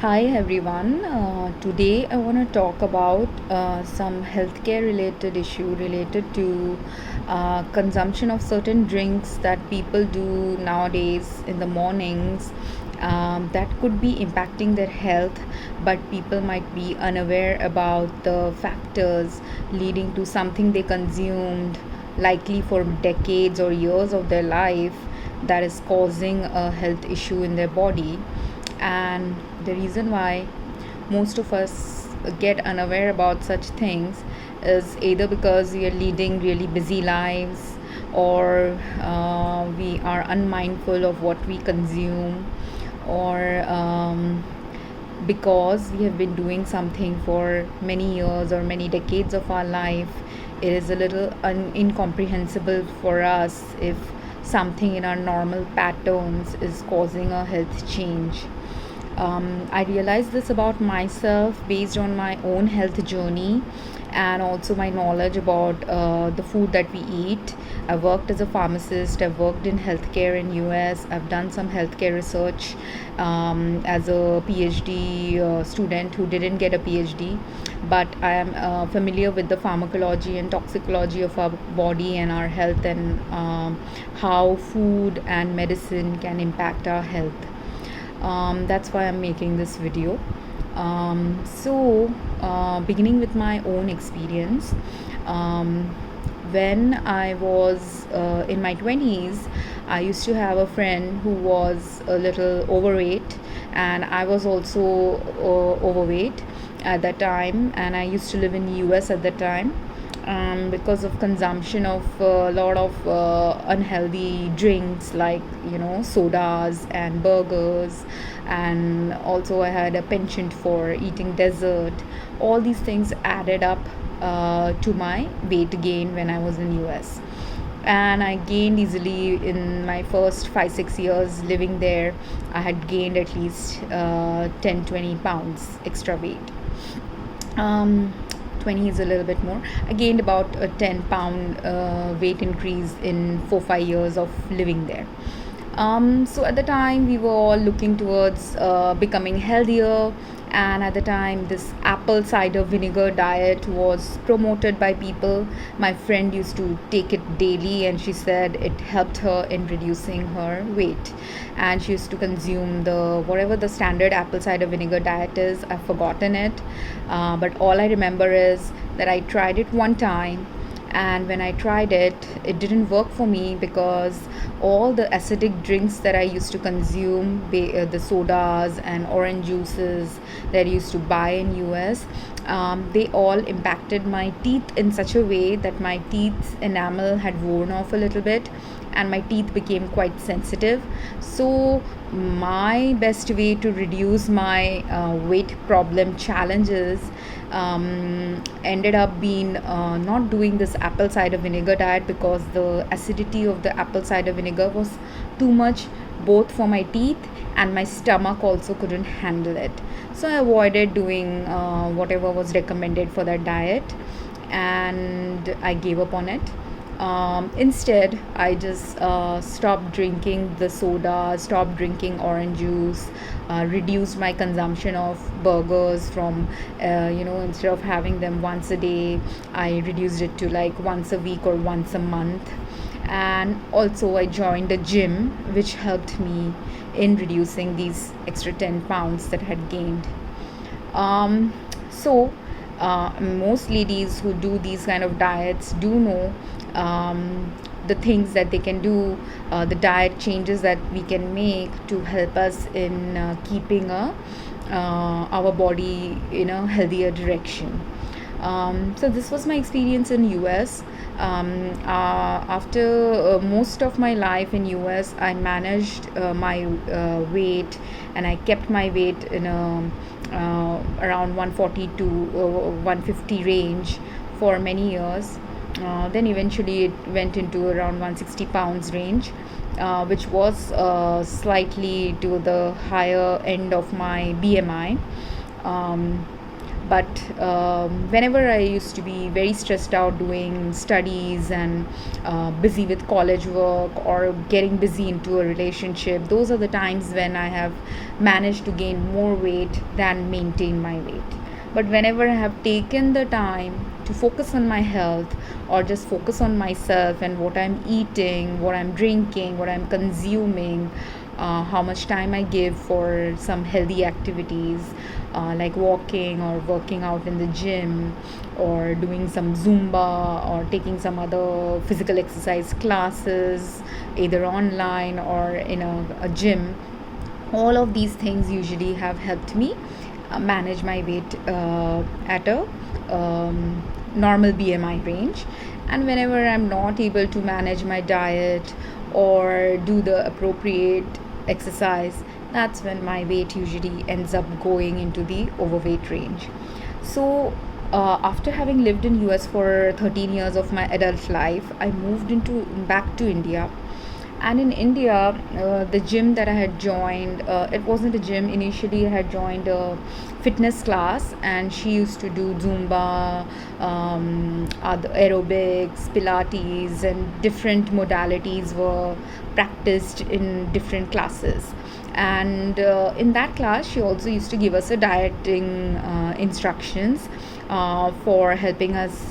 Hi everyone. Today I want to talk about some healthcare related issue related to consumption of certain drinks that people do nowadays in the mornings that could be impacting their health, but people might be unaware about the factors leading to something they consumed likely for decades or years of their life that is causing a health issue in their body. And the reason why most of us get unaware about such things is either because we are leading really busy lives, or we are unmindful of what we consume, or because we have been doing something for many years or many decades of our life. It is a little incomprehensible for us if something in our normal patterns is causing a health change. I realized this about myself based on my own health journey and also my knowledge about the food that we eat. I worked as a pharmacist. I've worked in healthcare in US. I've done some healthcare research as a PhD student who didn't get a PhD, but I am familiar with the pharmacology and toxicology of our body and our health, and how food and medicine can impact our health. That's why I'm making this video. Beginning with my own experience, um, when I was in my 20s, I used to have a friend who was a little overweight, and I was also overweight at that time, and I used to live in US at that time. Because of consumption of a lot of unhealthy drinks like sodas and burgers, and also I had a penchant for eating dessert. All these things added up to my weight gain when I was in US, and I gained easily in my first 5-6 years living there. I had gained at least 10-20 pounds extra weight. um, 20 is a little bit more. I gained about a 10 pound weight increase in 4-5 years of living there. So at the time we were all looking towards becoming healthier, and at the time this apple cider vinegar diet was promoted by people. My friend used to take it daily, and she said it helped her in reducing her weight, and she used to consume the whatever the standard apple cider vinegar diet is. I've forgotten it, but all I remember is that I tried it one time, and when I tried it, it didn't work for me because all the acidic drinks that I used to consume, the sodas and orange juices that I used to buy in US, they all impacted my teeth in such a way that my teeth's enamel had worn off a little bit, and my teeth became quite sensitive. So my best way to reduce my weight problem challenges ended up being not doing this apple cider vinegar diet, because the acidity of the apple cider vinegar was too much both for my teeth, and my stomach also couldn't handle it. So I avoided doing whatever was recommended for that diet, and I gave up on it. Instead, I just stopped drinking the soda, stopped drinking orange juice, reduced my consumption of burgers from, instead of having them once a day, I reduced it to like once a week or once a month. And also, I joined a gym, which helped me in reducing these extra 10 pounds that I had gained. Um, so, most ladies who do these kind of diets do know the things that they can do, the diet changes that we can make to help us in keeping our body in a healthier direction. So this was my experience in US. After most of my life in US, I managed my weight, and I kept my weight in a around 140 to 150 range for many years. Then eventually it went into around 160 pounds range, which was slightly to the higher end of my BMI. Um, But whenever I used to be very stressed out doing studies and busy with college work or getting busy into a relationship, those are the times when I have managed to gain more weight than maintain my weight. But whenever I have taken the time to focus on my health or just focus on myself and what I'm eating, what I'm drinking, what I'm consuming, how much time I give for some healthy activities like walking or working out in the gym or doing some Zumba or taking some other physical exercise classes, either online or in a gym. All of these things usually have helped me manage my weight at a normal BMI range. And whenever I'm not able to manage my diet or do the appropriate exercise, that's when my weight usually ends up going into the overweight range. So after having lived in US for 13 years of my adult life, I moved into back to India. And in India, the gym that I had joined, it wasn't a gym initially. I had joined a fitness class, and she used to do Zumba, other aerobics, Pilates, and different modalities were practiced in different classes. And in that class, she also used to give us a dieting instructions for helping us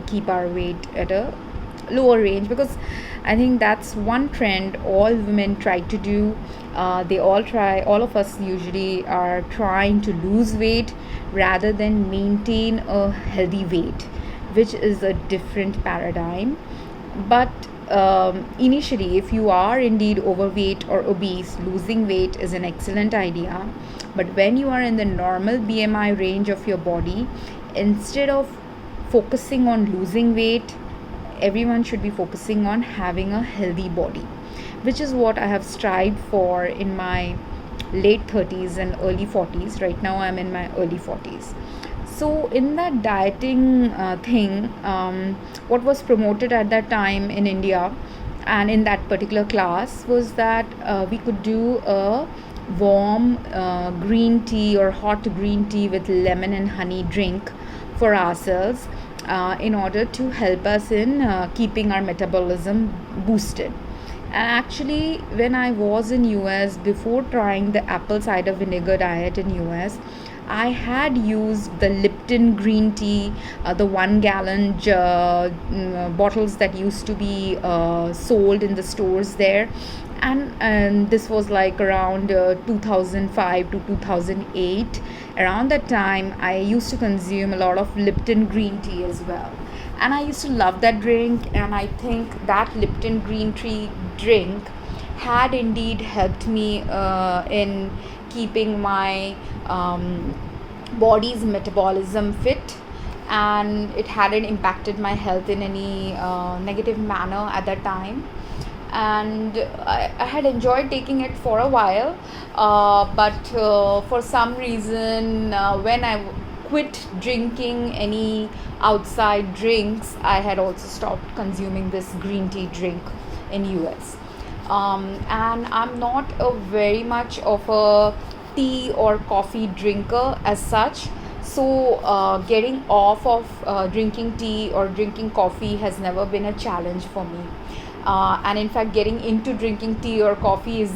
keep our weight at a lower range, because I think that's one trend all women try to do. All of us usually are trying to lose weight rather than maintain a healthy weight, which is a different paradigm. But initially, if you are indeed overweight or obese, losing weight is an excellent idea. But when you are in the normal BMI range of your body, instead of focusing on losing weight, everyone should be focusing on having a healthy body, which is what I have strived for in my late 30s and early 40s. Right now I'm in my early 40s. So in that dieting thing, what was promoted at that time in India and in that particular class was that we could do a warm green tea or hot green tea with lemon and honey drink for ourselves in order to help us in keeping our metabolism boosted. And actually, when I was in US, before trying the apple cider vinegar diet in US, I had used the Lipton green tea, the 1 gallon bottles that used to be sold in the stores there. And this was like around 2005 to 2008. Around that time, I used to consume a lot of Lipton green tea as well. And I used to love that drink, and I think that Lipton green tea drink had indeed helped me in keeping my body's metabolism fit, and it hadn't impacted my health in any negative manner at that time. And I had enjoyed taking it for a while, but for some reason, when I quit drinking any outside drinks, I had also stopped consuming this green tea drink in US. And I'm not a very much of a tea or coffee drinker as such. So getting off of drinking tea or drinking coffee has never been a challenge for me. And in fact, getting into drinking tea or coffee is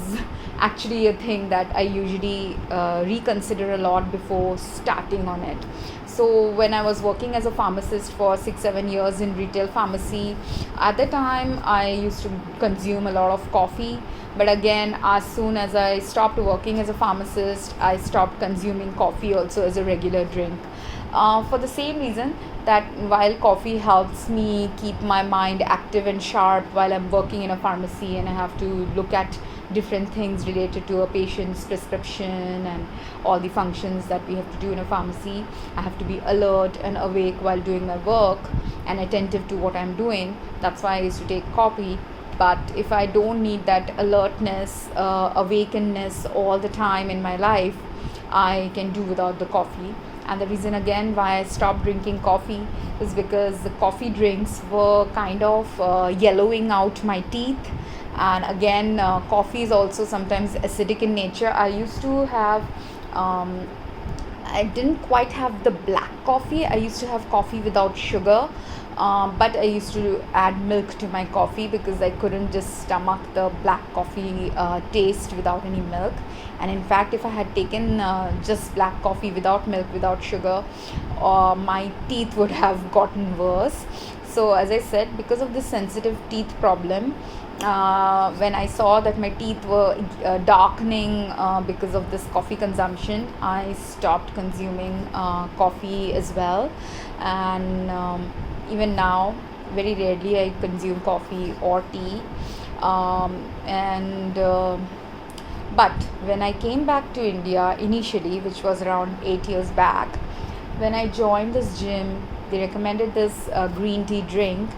actually a thing that I usually reconsider a lot before starting on it. So when I was working as a pharmacist for 6-7 years in retail pharmacy, at the time I used to consume a lot of coffee. But again, as soon as I stopped working as a pharmacist, I stopped consuming coffee also as a regular drink. For the same reason that while coffee helps me keep my mind active and sharp while I'm working in a pharmacy and I have to look at different things related to a patient's prescription and all the functions that we have to do in a pharmacy, I have to be alert and awake while doing my work and attentive to what I'm doing. That's why I used to take coffee. But if I don't need that alertness, awakeness all the time in my life, I can do without the coffee. And the reason again why I stopped drinking coffee is because the coffee drinks were kind of yellowing out my teeth. And again, coffee is also sometimes acidic in nature. I used to have I didn't quite have the black coffee. I used to have coffee without sugar, but I used to add milk to my coffee because I couldn't just stomach the black coffee taste without any milk. And in fact, if I had taken just black coffee without milk, without sugar, my teeth would have gotten worse. So, as I said, because of this sensitive teeth problem, when I saw that my teeth were darkening because of this coffee consumption, I stopped consuming coffee as well. And even now, very rarely I consume coffee or tea. And But when I came back to India initially, which was around 8 years back, when I joined this gym, they recommended this green tea drink,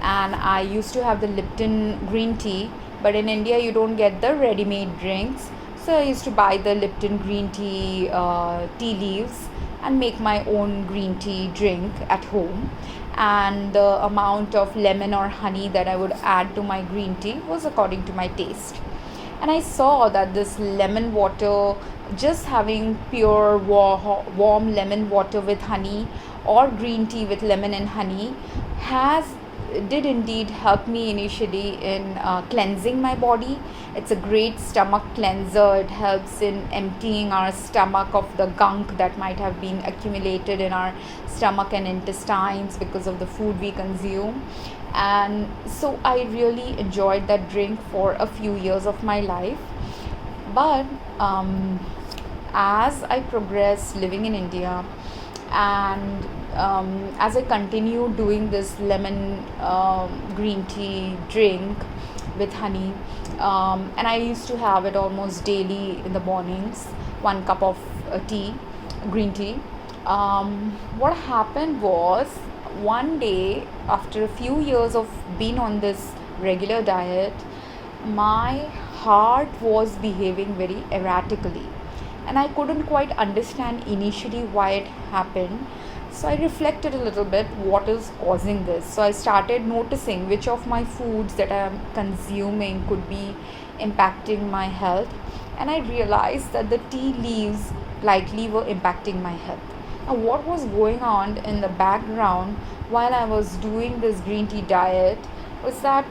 and I used to have the Lipton green tea, but in India you don't get the ready-made drinks. So I used to buy the Lipton green tea tea leaves and make my own green tea drink at home. And the amount of lemon or honey that I would add to my green tea was according to my taste. And I saw that this lemon water, just having pure warm lemon water with honey or green tea with lemon and honey, did indeed help me initially in cleansing my body. It's a great stomach cleanser. It helps in emptying our stomach of the gunk that might have been accumulated in our stomach and intestines because of the food we consume. And so I really enjoyed that drink for a few years of my life. But as I progressed living in India, and as I continue doing this lemon green tea drink with honey, and I used to have it almost daily in the mornings, 1 cup of green tea. What happened was, one day, after a few years of being on this regular diet, my heart was behaving very erratically, and I couldn't quite understand initially why it happened. So I reflected a little bit what is causing this. So I started noticing which of my foods that I am consuming could be impacting my health, and I realized that the tea leaves likely were impacting my health. Now, what was going on in the background while I was doing this green tea diet was that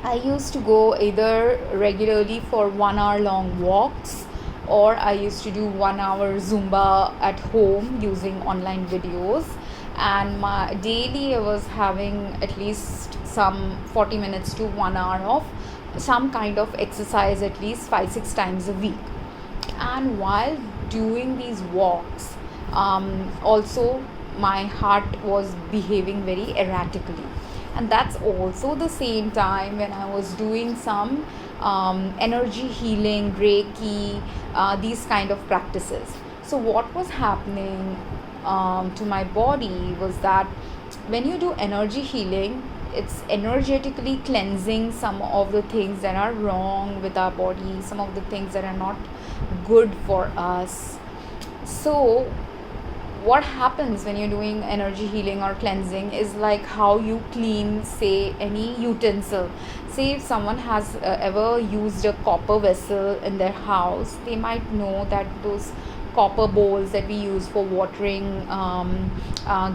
I used to go either regularly for 1 hour long walks, or I used to do 1 hour Zumba at home using online videos. And my daily I was having at least some 40 minutes to 1 hour of some kind of exercise, at least 5-6 times a week. And while doing these walks, also my heart was behaving very erratically. And that's also the same time when I was doing some energy healing, Reiki, these kind of practices. So what was happening to my body was that when you do energy healing, it's energetically cleansing some of the things that are wrong with our body, some of the things that are not good for us. So what happens when you're doing energy healing or cleansing is like how you clean, say, any utensil. Say if someone has ever used a copper vessel in their house, they might know that those copper bowls that we use for watering,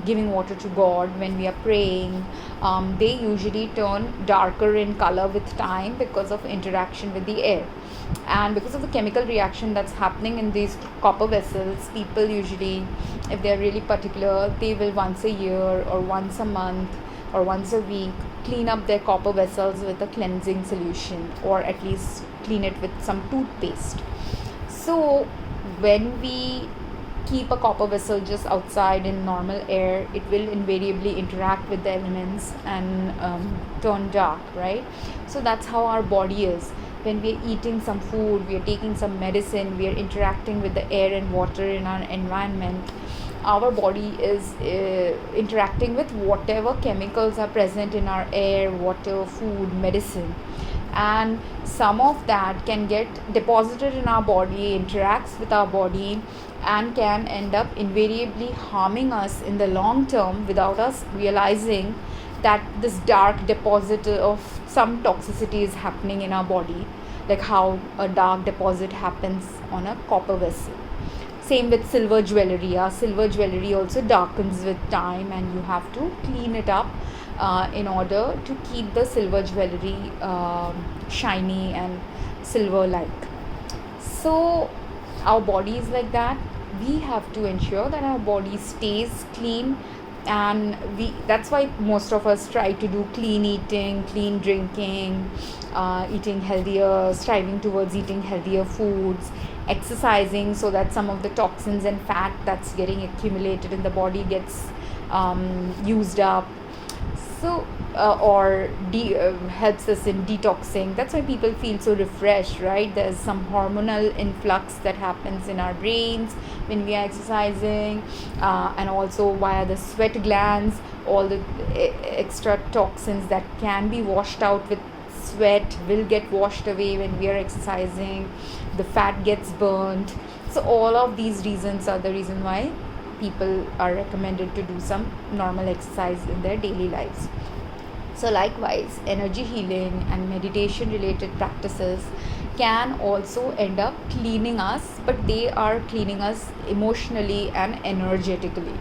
giving water to God when we are praying, they usually turn darker in color with time because of interaction with the air. And because of the chemical reaction that's happening in these copper vessels, people usually, if they're really particular, they will once a year or once a month or once a week clean up their copper vessels with a cleansing solution, or at least clean it with some toothpaste. So when we keep a copper vessel just outside in normal air, it will invariably interact with the elements and turn dark, right? So that's how our body is. When we are eating some food, we are taking some medicine, we are interacting with the air and water in our environment, our body is interacting with whatever chemicals are present in our air, water, food, medicine. And some of that can get deposited in our body, interacts with our body, and can end up invariably harming us in the long term without us realizing that this dark deposit of some toxicity is happening in our body, like how a dark deposit happens on a copper vessel. Same with silver jewelry. Silver jewelry also darkens with time, and you have to clean it up in order to keep the silver jewelry shiny and silver like. So our body is like that. We have to ensure that our body stays clean, and that's why most of us try to do clean eating, clean drinking, eating healthier, striving towards eating healthier foods, exercising, so that some of the toxins and fat that's getting accumulated in the body gets used up. So or helps us in detoxing. That's why people feel so refreshed, right? There's some hormonal influx that happens in our brains when we are exercising, and also via the sweat glands, all the extra toxins that can be washed out with sweat will get washed away when we are exercising. The fat gets burnt. So all of these reasons are the reason why people are recommended to do some normal exercise in their daily lives. So likewise, energy healing and meditation related practices can also end up cleaning us, but they are cleaning us emotionally and energetically.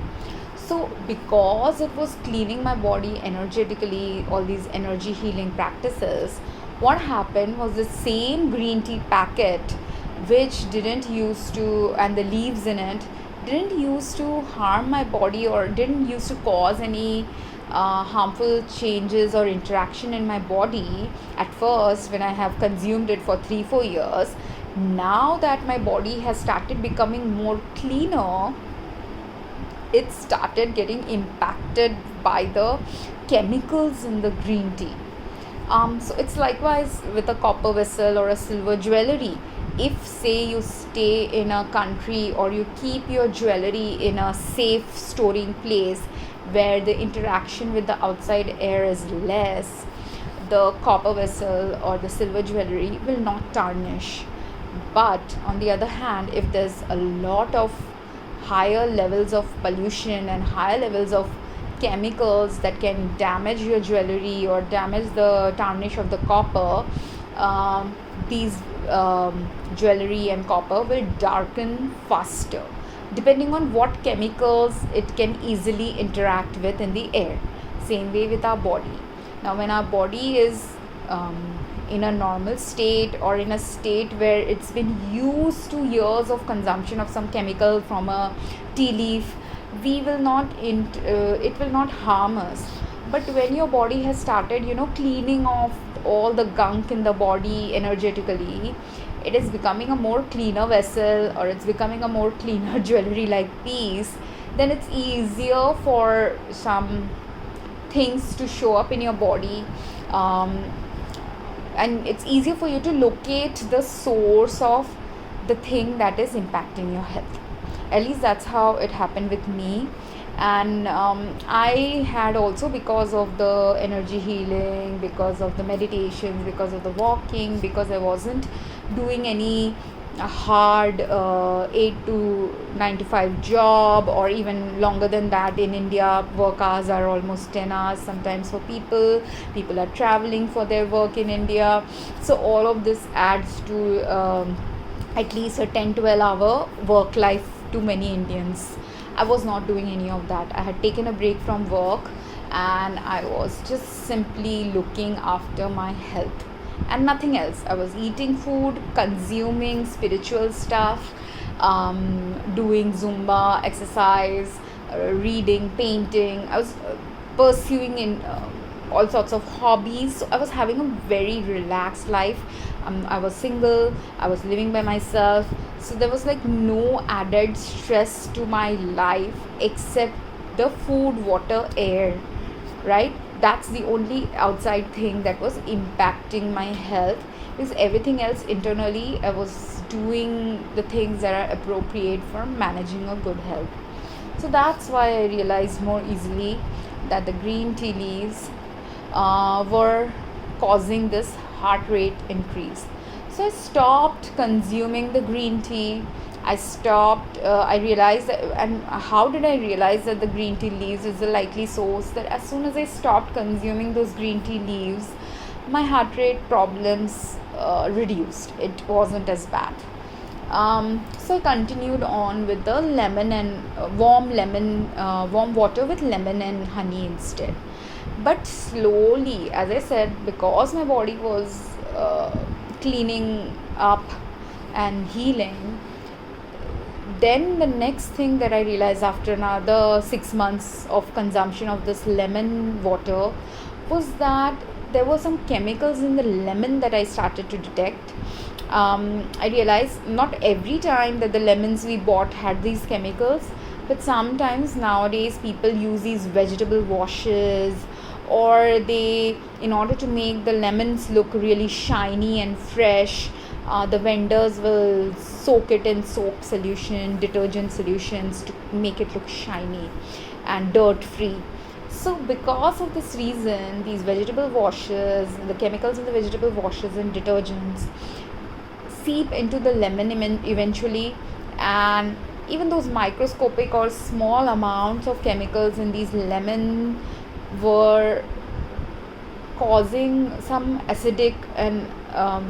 So because it was cleaning my body energetically, all these energy healing practices, what happened was the same green tea packet which didn't used to, and the leaves in it didn't used to harm my body or didn't used to cause any harmful changes or interaction in my body at first when I have consumed it for 3-4 years. Now that my body has started becoming more cleaner, it started getting impacted by the chemicals in the green tea. So it's likewise with a copper vessel or a silver jewelry. If say you stay in a country or you keep your jewelry in a safe storing place where the interaction with the outside air is less, the copper vessel or the silver jewelry will not tarnish. But on the other hand, if there's a lot of higher levels of pollution and higher levels of chemicals that can damage your jewelry or damage the tarnish of the copper, these jewelry and copper will darken faster depending on what chemicals it can easily interact with in the air. Same way with our body. Now when our body is in a normal state or in a state where it's been used to years of consumption of some chemical from a tea leaf, we will not it will not harm us. But when your body has started cleaning off all the gunk in the body energetically, it is becoming a more cleaner vessel or it's becoming a more cleaner jewelry like piece, then it's easier for some things to show up in your body, and it's easier for you to locate the source of the thing that is impacting your health. At least that's how it happened with me. And I had also, because of the energy healing, because of the meditations, because of the walking, because I wasn't doing any hard 8 to 9 to 5 job or even longer than that. In India, work hours are almost 10 hours sometimes for people are traveling for their work in India. So all of this adds to at least a 10-12 hour work life to many Indians. I was not doing any of that. I had taken a break from work and I was just simply looking after my health and nothing else. I was eating food, consuming spiritual stuff, doing Zumba, exercise, reading, painting. I was pursuing in all sorts of hobbies. So I was having a very relaxed life. I was single, I was living by myself, so there was like no added stress to my life except the food, water, air, right? That's the only outside thing that was impacting my health, because everything else internally I was doing the things that are appropriate for managing a good health. So that's why I realized more easily that the green tea leaves were causing this heart rate increase. So I stopped consuming the green tea. I realized that, and how did I realize that the green tea leaves is a likely source? That as soon as I stopped consuming those green tea leaves, my heart rate problems reduced. It wasn't as bad. So I continued on with the lemon and warm water with lemon and honey instead. But slowly, as I said, because my body was cleaning up and healing, then the next thing that I realized after another 6 months of consumption of this lemon water was that there were some chemicals in the lemon that I started to detect. I realized not every time that the lemons we bought had these chemicals, but sometimes nowadays people use these vegetable washes, or they, in order to make the lemons look really shiny and fresh, the vendors will soak it in soap solution, detergent solutions to make it look shiny and dirt free. So because of this reason, these vegetable washes, the chemicals in the vegetable washes and detergents seep into the lemon eventually, and even those microscopic or small amounts of chemicals in these lemon were causing some acidic and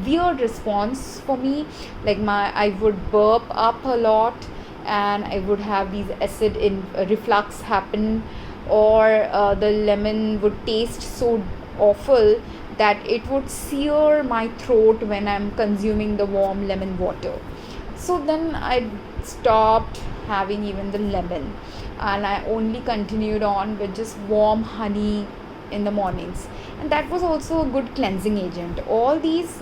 weird response for me. Like I would burp up a lot, and I would have these acid in reflux happen, or the lemon would taste so awful that it would sear my throat when I'm consuming the warm lemon water. So then I stopped having even the lemon, and I only continued on with just warm honey in the mornings. And that was also a good cleansing agent. All these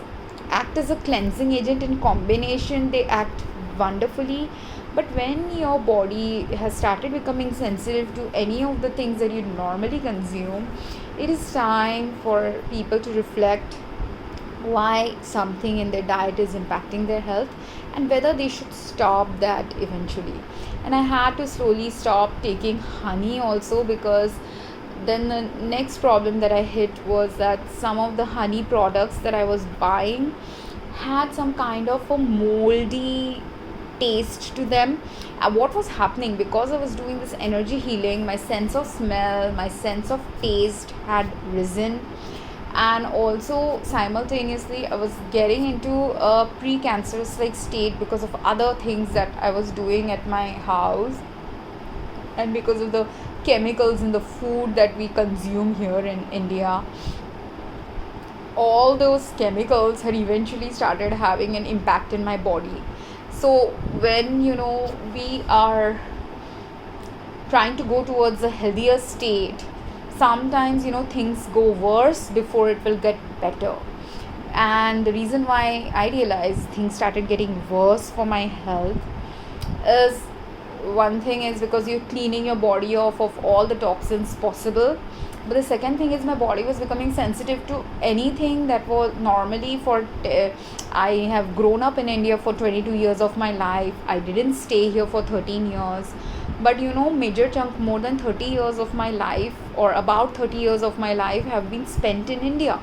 act as a cleansing agent in combination, they act wonderfully. But when your body has started becoming sensitive to any of the things that you normally consume, it is time for people to reflect why something in their diet is impacting their health, and whether they should stop that eventually. And I had to slowly stop taking honey also, because then the next problem that I hit was that some of the honey products that I was buying had some kind of a moldy taste to them. What was happening, because I was doing this energy healing, my sense of smell, my sense of taste had risen, and also simultaneously I was getting into a pre-cancerous like state because of other things that I was doing at my house, and because of the chemicals in the food that we consume here in India. All those chemicals had eventually started having an impact in my body. So when we are trying to go towards a healthier state, sometimes things go worse before it will get better. And the reason why I realized things started getting worse for my health is, one thing is because you're cleaning your body off of all the toxins possible, but the second thing is my body was becoming sensitive to anything that was normally I have grown up in India for 22 years of my life. I didn't stay here for 13 years, but major chunk, more than 30 years of my life, or about 30 years of my life, have been spent in India.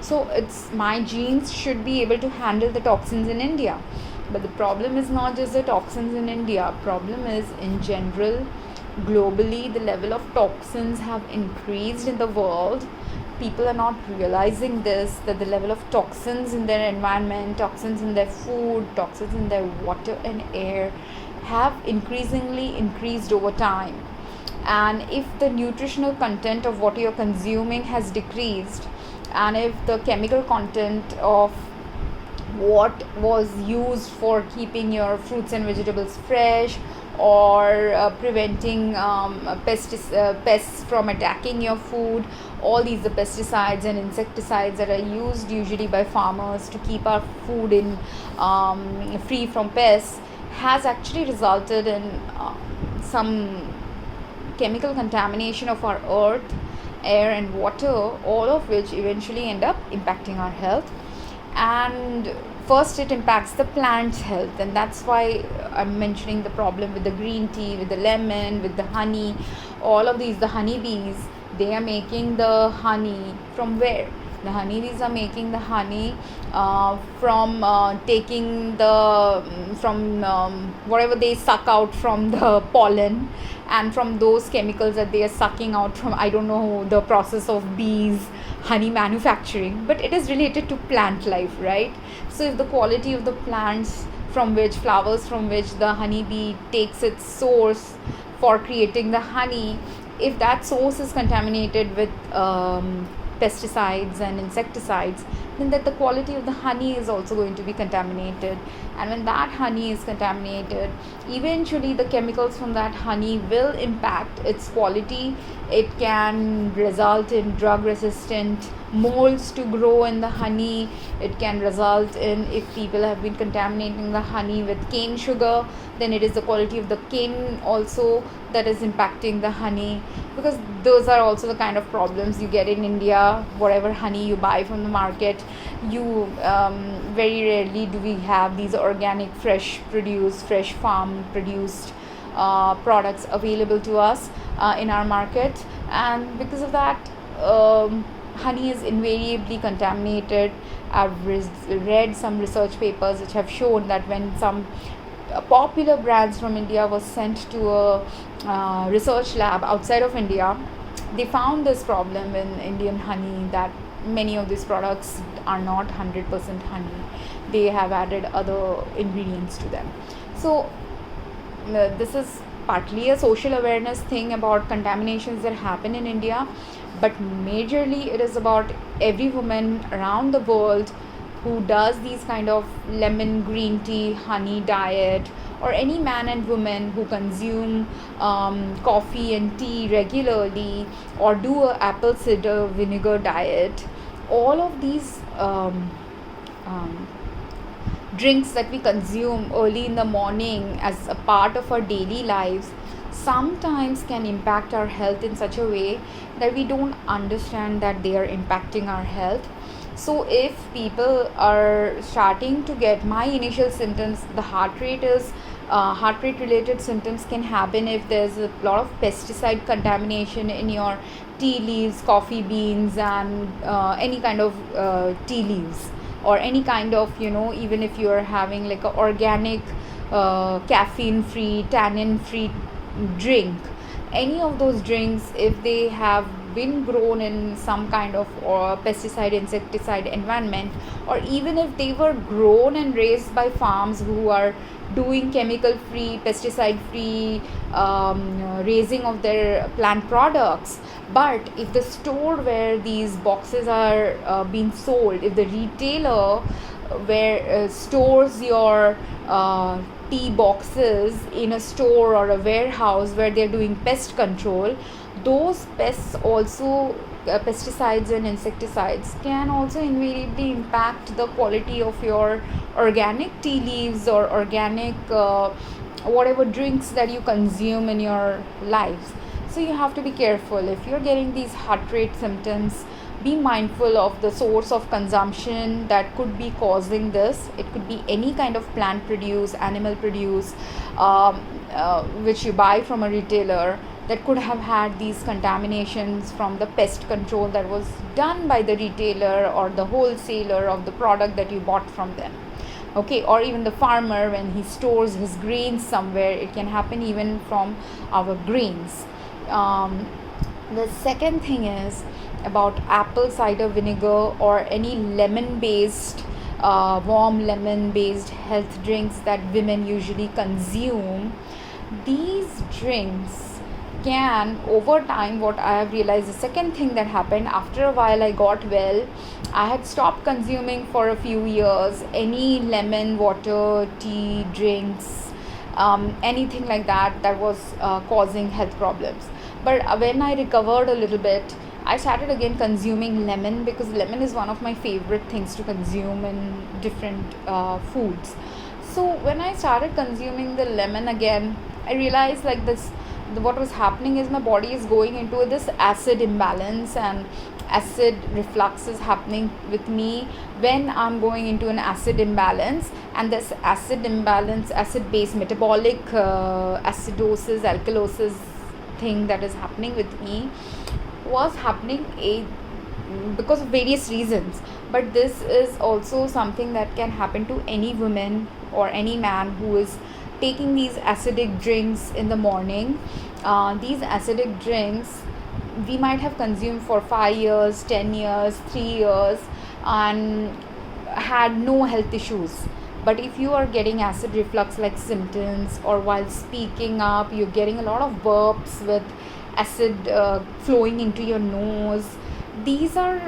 So it's my genes should be able to handle the toxins in India. But the problem is not just the toxins in India. Problem is, in general, globally, the level of toxins have increased in the world. People are not realizing this, that the level of toxins in their environment, toxins in their food, toxins in their water and air have increasingly increased over time. And if the nutritional content of what you're consuming has decreased, and if the chemical content of what was used for keeping your fruits and vegetables fresh, or preventing pests from attacking your food, all these the pesticides and insecticides that are used usually by farmers to keep our food in free from pests, has actually resulted in some chemical contamination of our earth, air and water, all of which eventually end up impacting our health. And first it impacts the plant's health, and that's why I'm mentioning the problem with the green tea, with the lemon, with the honey. All of these, the honeybees, they are making the honey from where? The honeybees are making the honey from taking the from whatever they suck out from the pollen, and from those chemicals that they are sucking out from, I don't know the process of bees honey manufacturing, but it is related to plant life, right? So if the quality of the plants from which flowers from which the honeybee takes its source for creating the honey, if that source is contaminated with pesticides and insecticides, then that the quality of the honey is also going to be contaminated. And when that honey is contaminated, eventually the chemicals from that honey will impact its quality. It can result in drug resistant molds to grow in the honey. It can result in, if people have been contaminating the honey with cane sugar, then it is the quality of the cane also that is impacting the honey, because those are also the kind of problems you get in India. Whatever honey you buy from the market, you very rarely do we have these organic, fresh farm produced products available to us in our market. And because of that, honey is invariably contaminated. I've read some research papers which have shown that when some popular brands from India was sent to a research lab outside of India, they found this problem in Indian honey, that many of these products are not 100% honey. They have added other ingredients to them. So this is partly a social awareness thing about contaminations that happen in India, but majorly it is about every woman around the world who does these kind of lemon green tea honey diet, or any man and woman who consume coffee and tea regularly, or do a apple cider vinegar diet. All of these drinks that we consume early in the morning as a part of our daily lives sometimes can impact our health in such a way that we don't understand that they are impacting our health. So if people are starting to get my initial symptoms, the heart rate related symptoms can happen if there's a lot of pesticide contamination in your tea leaves, coffee beans, and any kind of tea leaves, or any kind of, even if you're having like a organic caffeine free, tannin free drink, any of those drinks, if they have been grown in some kind of pesticide insecticide environment, or even if they were grown and raised by farms who are doing chemical free, pesticide free raising of their plant products, but if the store where these boxes are being sold, if the retailer where stores your tea boxes in a store or a warehouse where they're doing pest control, those pests also, pesticides and insecticides can also invariably impact the quality of your organic tea leaves or organic whatever drinks that you consume in your lives. So you have to be careful. If you're getting these heart rate symptoms, be mindful of the source of consumption that could be causing this. It could be any kind of plant produce, animal produce, which you buy from a retailer, that could have had these contaminations from the pest control that was done by the retailer or the wholesaler of the product that you bought from them. Okay, or even the farmer when he stores his grains somewhere. It can happen even from our grains. The second thing is about apple cider vinegar or any lemon based warm lemon based health drinks that women usually consume. These drinks can, over time, what I have realized, the second thing that happened, after a while I got well, I had stopped consuming for a few years any lemon water, tea, drinks, anything like that was causing health problems. But when I recovered a little bit, I started again consuming lemon, because lemon is one of my favorite things to consume in different foods. So when I started consuming the lemon again, I realized like this, what was happening is my body is going into this acid imbalance, and acid reflux is happening with me when I'm going into an acid imbalance. And this acid imbalance, acid based metabolic acidosis, alkalosis thing that is happening with me was happening because of various reasons. But this is also something that can happen to any woman or any man who is taking these acidic drinks in the morning. These acidic drinks we might have consumed for 5 years, 10 years, 3 years, and had no health issues. But if you are getting acid reflux like symptoms, or while speaking up you're getting a lot of burps with acid flowing into your nose, these are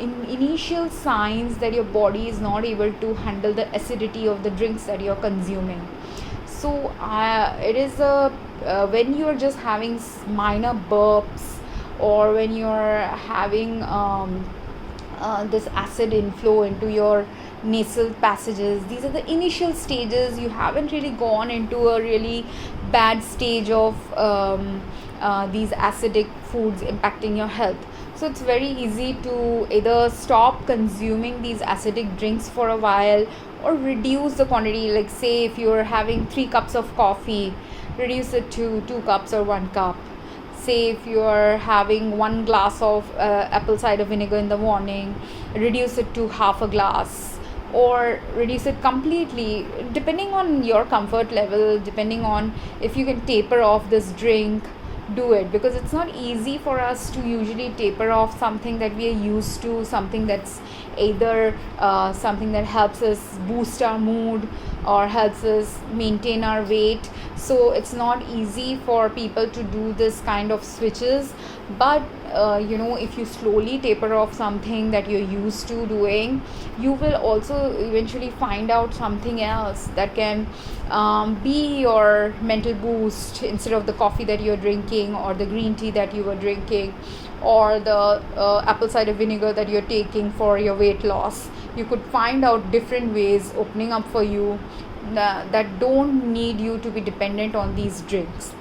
initial signs that your body is not able to handle the acidity of the drinks that you're consuming. So it is a when you're just having minor burps, or when you're having this acid inflow into your nasal passages, these are the initial stages. You haven't really gone into a really bad stage of these acidic foods impacting your health. So it's very easy to either stop consuming these acidic drinks for a while, or reduce the quantity. Like say if you're having 3 cups of coffee, reduce it to 2 cups or 1 cup. Say if you're having 1 glass of apple cider vinegar in the morning, reduce it to half a glass, or reduce it completely, depending on your comfort level, depending on if you can taper off this drink. Do it, because it's not easy for us to usually taper off something that we are used to, something that's either something that helps us boost our mood or helps us maintain our weight. So it's not easy for people to do this kind of switches. But if you slowly taper off something that you're used to doing, you will also eventually find out something else that can be your mental boost, instead of the coffee that you're drinking, or the green tea that you were drinking, or the apple cider vinegar that you're taking for your weight loss. You could find out different ways opening up for you that don't need you to be dependent on these drinks.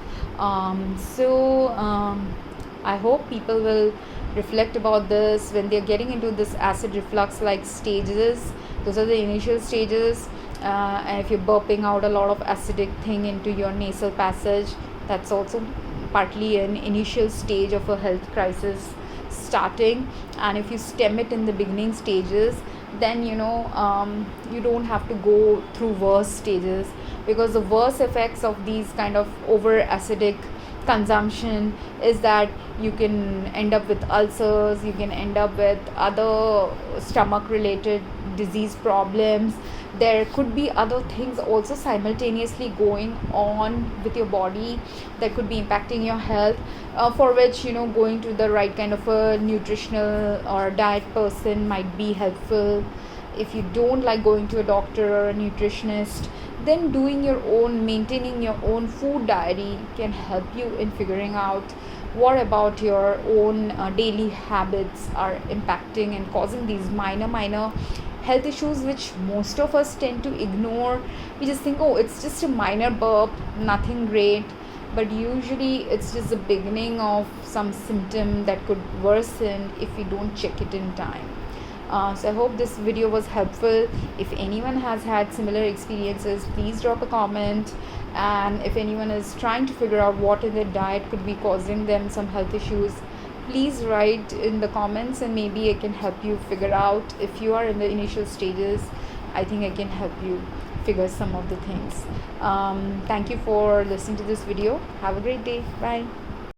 I hope people will reflect about this when they're getting into this acid reflux like stages. Those are the initial stages. And if you're burping out a lot of acidic thing into your nasal passage, that's also partly an initial stage of a health crisis starting. And if you stem it in the beginning stages, then you don't have to go through worse stages, because the worst effects of these kind of over acidic consumption is that you can end up with ulcers, you can end up with other stomach related disease problems. There could be other things also simultaneously going on with your body that could be impacting your health, for which going to the right kind of a nutritional or diet person might be helpful. If you don't like going to a doctor or a nutritionist, then maintaining your own food diary can help you in figuring out what about your own daily habits are impacting and causing these minor health issues, which most of us tend to ignore. We just think, oh, it's just a minor burp, nothing great. But usually it's just the beginning of some symptom that could worsen if we don't check it in time. So I hope this video was helpful. If anyone has had similar experiences, please drop a comment. And if anyone is trying to figure out what in their diet could be causing them some health issues, please write in the comments, and maybe I can help you figure out. If you are in the initial stages, I think I can help you figure some of the things. Thank you for listening to this video. Have a great day. Bye.